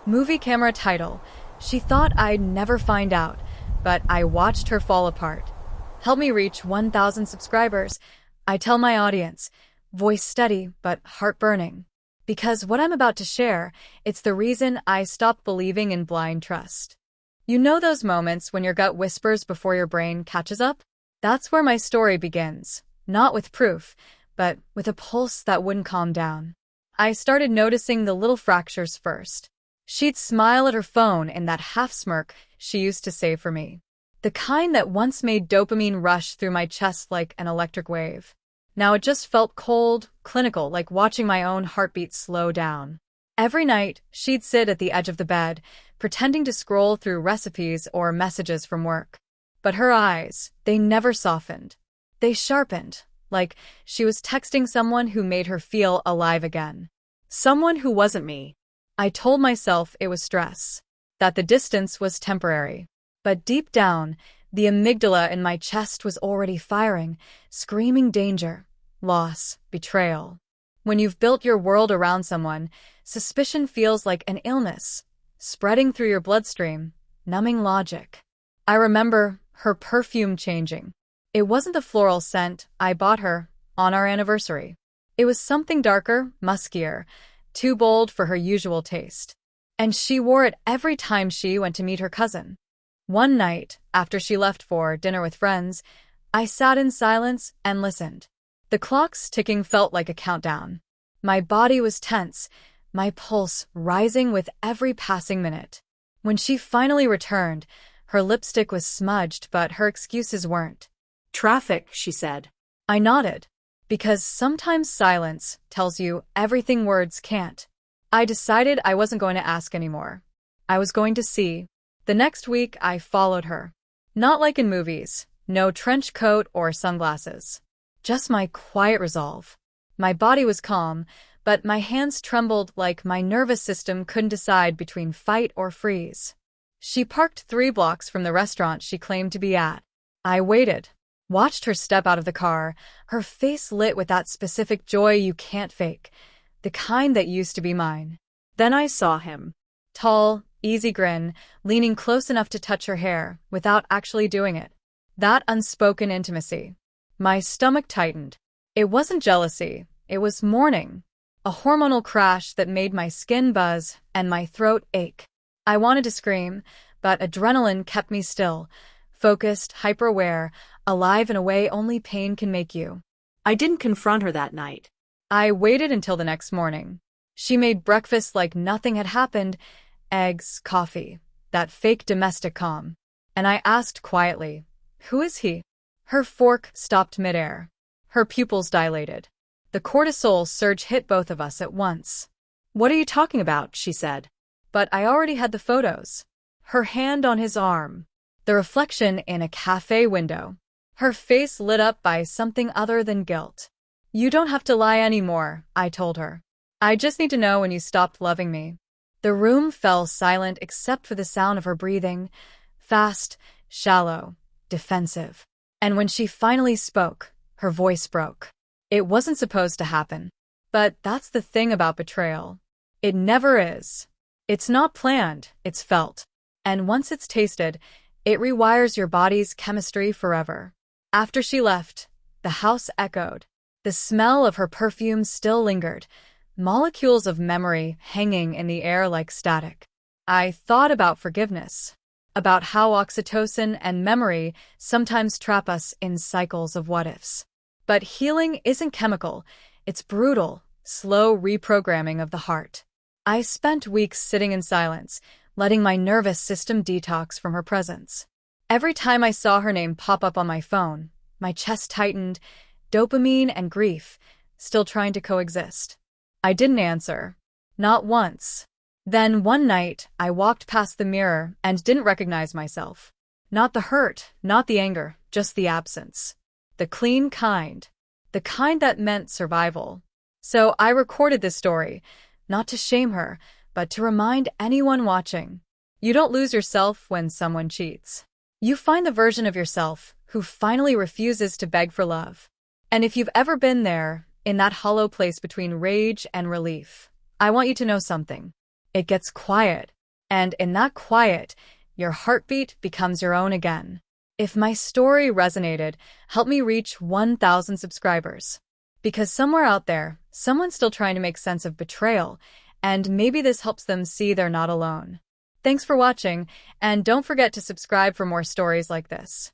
Movie camera title. She thought I'd never find out, but I watched her fall apart. Help me reach 1,000 subscribers. I tell my audience, voice steady but heart burning. Because what I'm about to share, it's the reason I stopped believing in blind trust. You know those moments when your gut whispers before your brain catches up? That's where my story begins. Not with proof, but with a pulse that wouldn't calm down. I started noticing the little fractures first. She'd smile at her phone in that half-smirk she used to save for me. The kind that once made dopamine rush through my chest like an electric wave. Now it just felt cold, clinical, like watching my own heartbeat slow down. Every night, she'd sit at the edge of the bed, pretending to scroll through recipes or messages from work. But her eyes, they never softened. They sharpened, like she was texting someone who made her feel alive again. Someone who wasn't me. I told myself it was stress, that the distance was temporary. But deep down, the amygdala in my chest was already firing, screaming danger, loss, betrayal. When you've built your world around someone, suspicion feels like an illness, spreading through your bloodstream, numbing logic. I remember her perfume changing. It wasn't the floral scent I bought her on our anniversary. It was something darker, muskier, too bold for her usual taste. And she wore it every time she went to meet her cousin. One night, after she left for dinner with friends, I sat in silence and listened. The clock's ticking felt like a countdown. My body was tense, my pulse rising with every passing minute. When she finally returned, her lipstick was smudged, but her excuses weren't. Traffic, she said. I nodded. Because sometimes silence tells you everything words can't. I decided I wasn't going to ask anymore. I was going to see. The next week, I followed her. Not like in movies, no trench coat or sunglasses. Just my quiet resolve. My body was calm, but my hands trembled like my nervous system couldn't decide between fight or freeze. She parked 3 blocks from the restaurant she claimed to be at. I waited. Watched her step out of the car, her face lit with that specific joy you can't fake, the kind that used to be mine. Then I saw him. Tall, easy grin, leaning close enough to touch her hair without actually doing it. That unspoken intimacy. My stomach tightened. It wasn't jealousy, it was mourning. A hormonal crash that made my skin buzz and my throat ache. I wanted to scream, but adrenaline kept me still, focused, hyper-aware, alive in a way only pain can make you. I didn't confront her that night. I waited until the next morning. She made breakfast like nothing had happened, eggs, coffee, that fake domestic calm. And I asked quietly, "Who is he?" Her fork stopped midair. Her pupils dilated. The cortisol surge hit both of us at once. "What are you talking about?" she said. But I already had the photos. Her hand on his arm. The reflection in a cafe window. Her face lit up by something other than guilt. "You don't have to lie anymore," I told her. "I just need to know when you stopped loving me." The room fell silent except for the sound of her breathing, fast, shallow, defensive. And when she finally spoke, her voice broke. It wasn't supposed to happen. But that's the thing about betrayal. It never is. It's not planned, it's felt. And once it's tasted, it rewires your body's chemistry forever. After she left, the house echoed. The smell of her perfume still lingered, molecules of memory hanging in the air like static. I thought about forgiveness, about how oxytocin and memory sometimes trap us in cycles of what-ifs. But healing isn't chemical, it's brutal, slow reprogramming of the heart. I spent weeks sitting in silence, letting my nervous system detox from her presence. Every time I saw her name pop up on my phone, my chest tightened, dopamine and grief, still trying to coexist. I didn't answer. Not once. Then one night, I walked past the mirror and didn't recognize myself. Not the hurt, not the anger, just the absence. The clean kind. The kind that meant survival. So I recorded this story, not to shame her, but to remind anyone watching. You don't lose yourself when someone cheats. You find the version of yourself who finally refuses to beg for love. And if you've ever been there, in that hollow place between rage and relief, I want you to know something. It gets quiet. And in that quiet, your heartbeat becomes your own again. If my story resonated, help me reach 1,000 subscribers. Because somewhere out there, someone's still trying to make sense of betrayal, and maybe this helps them see they're not alone. Thanks for watching, and don't forget to subscribe for more stories like this.